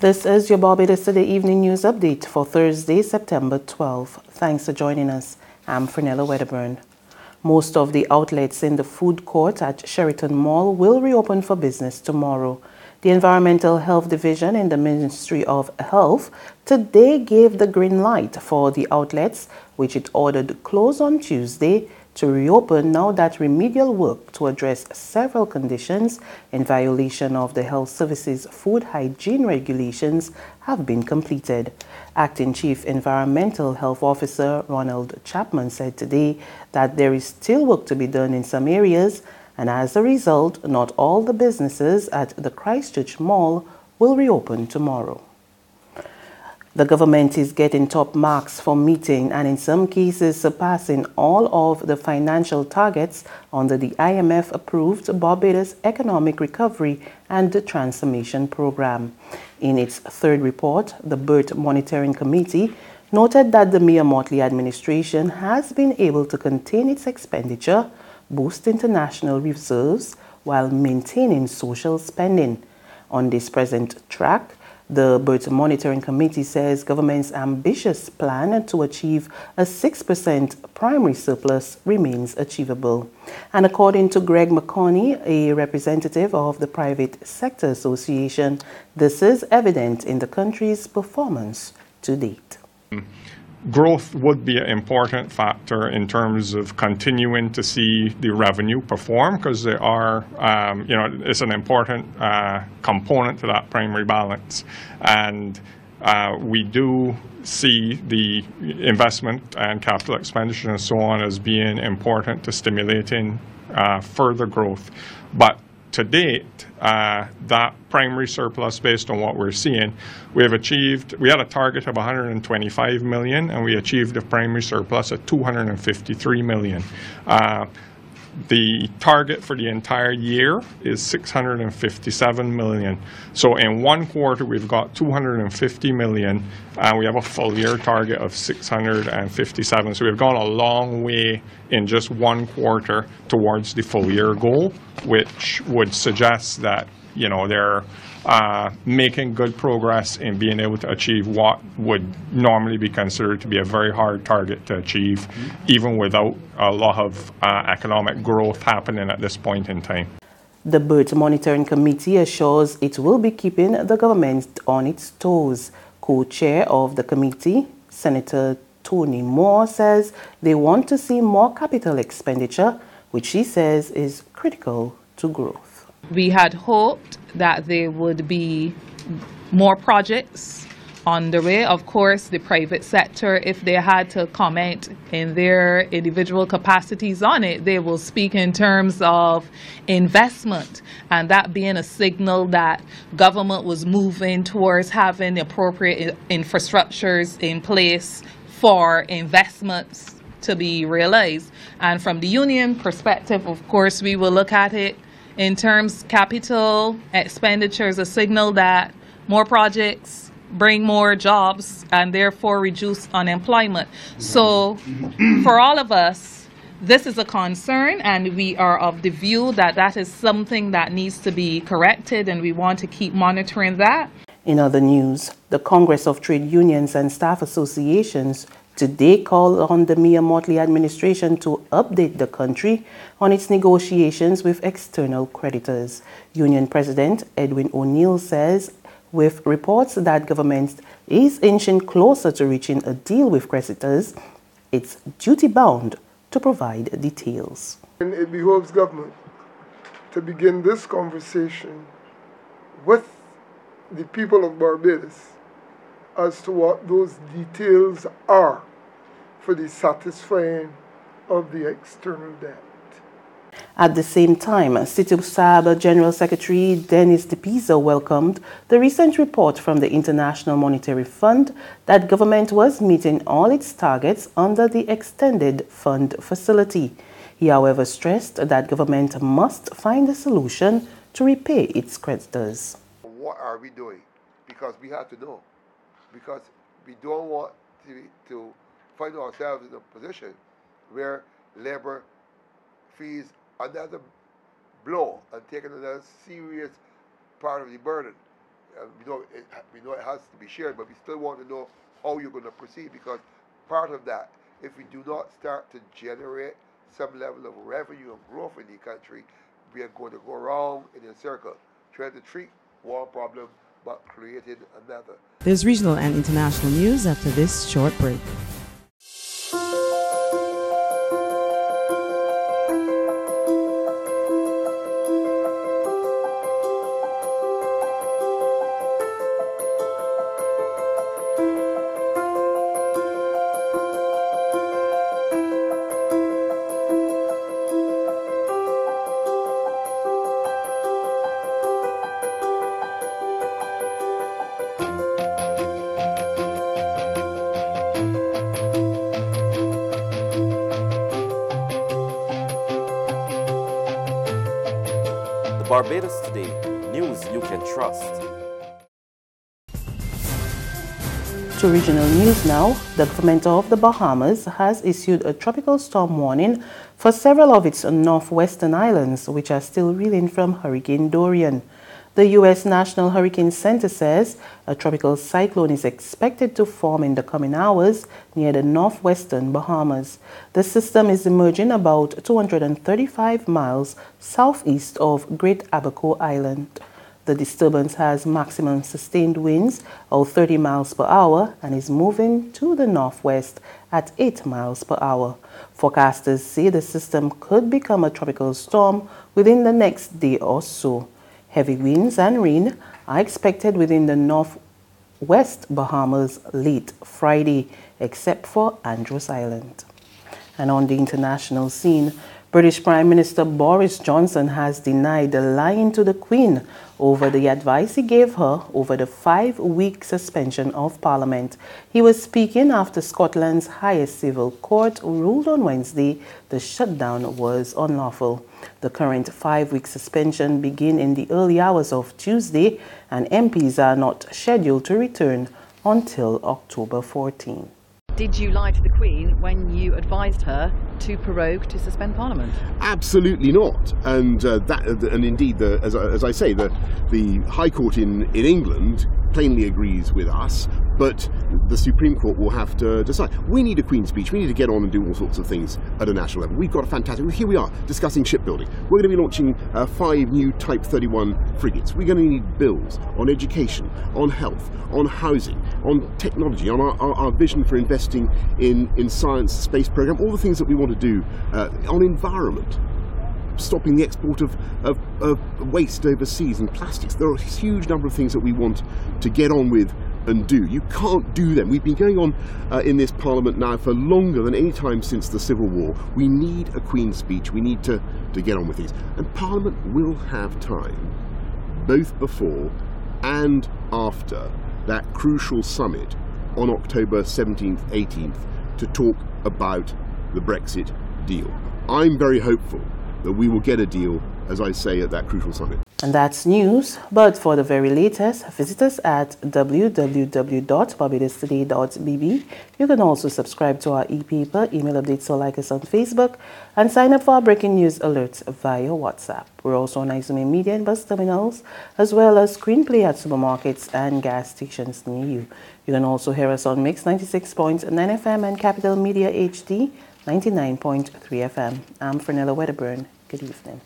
This is your Barbados Today Evening News Update for Thursday, September 12. Thanks for joining us. I'm Frenella Wedderburn. Most of the outlets in the food court at Sheraton Mall will reopen for business tomorrow. The Environmental Health Division in the Ministry of Health today gave the green light for the outlets, which it ordered close on Tuesday, to reopen now that remedial work to address several conditions in violation of the Health Services food hygiene regulations have been completed. Acting Chief Environmental Health Officer Ronald Chapman said today that there is still work to be done in some areas, and as a result, not all the businesses at the Christchurch Mall will reopen tomorrow. The government is getting top marks for meeting and in some cases surpassing all of the financial targets under the IMF-approved Barbados Economic Recovery and Transformation Program. In its third report, the BERT Monitoring Committee noted that the Mia Mottley administration has been able to contain its expenditure, boost international reserves, while maintaining social spending. On this present track, the BERT Monitoring Committee says government's ambitious plan to achieve a 6% primary surplus remains achievable. And according to Greg McConney, a representative of the Private Sector Association, this is evident in the country's performance to date. Growth would be an important factor in terms of continuing to see the revenue perform, because they are, it's an important component to that primary balance. And we do see the investment and capital expenditure and so on as being important to stimulating further growth. But to date, that primary surplus, based on what we're seeing, we had a target of 125 million, and we achieved a primary surplus of 253 million. The target for the entire year is 657 million. So in one quarter, we've got 250 million, and we have a full year target of 657. So we've gone a long way in just one quarter towards the full year goal, which would suggest that, they're making good progress in being able to achieve what would normally be considered to be a very hard target to achieve, even without a lot of economic growth happening at this point in time. The BERT Monitoring Committee assures it will be keeping the government on its toes. Co-chair of the committee, Senator Tony Moore, says they want to see more capital expenditure, which she says is critical to growth. We had hoped that there would be more projects on the way. Of course, the private sector, if they had to comment in their individual capacities on it, they will speak in terms of investment, and that being a signal that government was moving towards having the appropriate infrastructures in place for investments to be realized. And from the union perspective, of course, we will look at it in terms capital expenditures, a signal that more projects bring more jobs and therefore reduce unemployment. So for all of us, this is a concern, and we are of the view that that is something that needs to be corrected, and we want to keep monitoring that. In other news, the Congress of Trade Unions and Staff Associations today called on the Mia Mottley administration to update the country on its negotiations with external creditors. Union President Edwin O'Neill says, with reports that government is inching closer to reaching a deal with creditors, it's duty-bound to provide details. And it behoves government to begin this conversation with the people of Barbados as to what those details are for the satisfying of the external debt. At the same time, City SAB General Secretary Dennis DePisa welcomed the recent report from the International Monetary Fund that government was meeting all its targets under the Extended Fund Facility. He, however, stressed that government must find a solution to repay its creditors. What are we doing? Because we have to know. Because we don't want to find ourselves in a position where labor fees another blow and taking another serious part of the burden. we know it has to be shared, but we still want to know how you're going to proceed, because part of that, if we do not start to generate some level of revenue and growth in the country, we are going to go around in a circle, trying to treat one problem but creating another. There's regional and international news after this short break. Barbados Today, news you can trust. To regional news now, the government of the Bahamas has issued a tropical storm warning for several of its northwestern islands, which are still reeling from Hurricane Dorian. The U.S. National Hurricane Center says a tropical cyclone is expected to form in the coming hours near the northwestern Bahamas. The system is emerging about 235 miles southeast of Great Abaco Island. The disturbance has maximum sustained winds of 30 miles per hour and is moving to the northwest at 8 miles per hour. Forecasters say the system could become a tropical storm within the next day or so. Heavy winds and rain are expected within the northwest Bahamas late Friday, except for Andros Island. And on the international scene, British Prime Minister Boris Johnson has denied lying to the Queen over the advice he gave her over the 5-week suspension of Parliament. He was speaking after Scotland's highest civil court ruled on Wednesday the shutdown was unlawful. The current 5-week suspension began in the early hours of Tuesday, and MPs are not scheduled to return until October 14. Did you lie to the Queen when you advised her to prorogue, to suspend Parliament? Absolutely not. And indeed, as I say, the High Court in England plainly agrees with us, but the Supreme Court will have to decide. We need a Queen's speech. We need to get on and do all sorts of things at a national level. We've got a fantastic... Here we are, discussing shipbuilding. We're going to be launching 5 new Type 31 frigates. We're going to need bills on education, on health, on housing, on technology, on our vision for investing in science, space program, all the things that we want to do, on environment, stopping the export of waste overseas and plastics. There are a huge number of things that we want to get on with and do. You can't do them. We've been going on in this Parliament now for longer than any time since the Civil War. We need a Queen's speech. We need to get on with things. And Parliament will have time, both before and after that crucial summit on October 17th, 18th, to talk about the Brexit deal. I'm very hopeful that we will get a deal, as I say, at that crucial summit. And that's news, but for the very latest, visit us at www.barbadostoday.bb. You can also subscribe to our e-paper, email updates, or like us on Facebook, and sign up for our breaking news alerts via WhatsApp. We're also on Izumi Media and bus terminals, as well as screenplay at supermarkets and gas stations near you. You can also hear us on Mix 96.9 FM and Capital Media HD 99.3 FM. I'm Fernella Wedderburn. Good evening.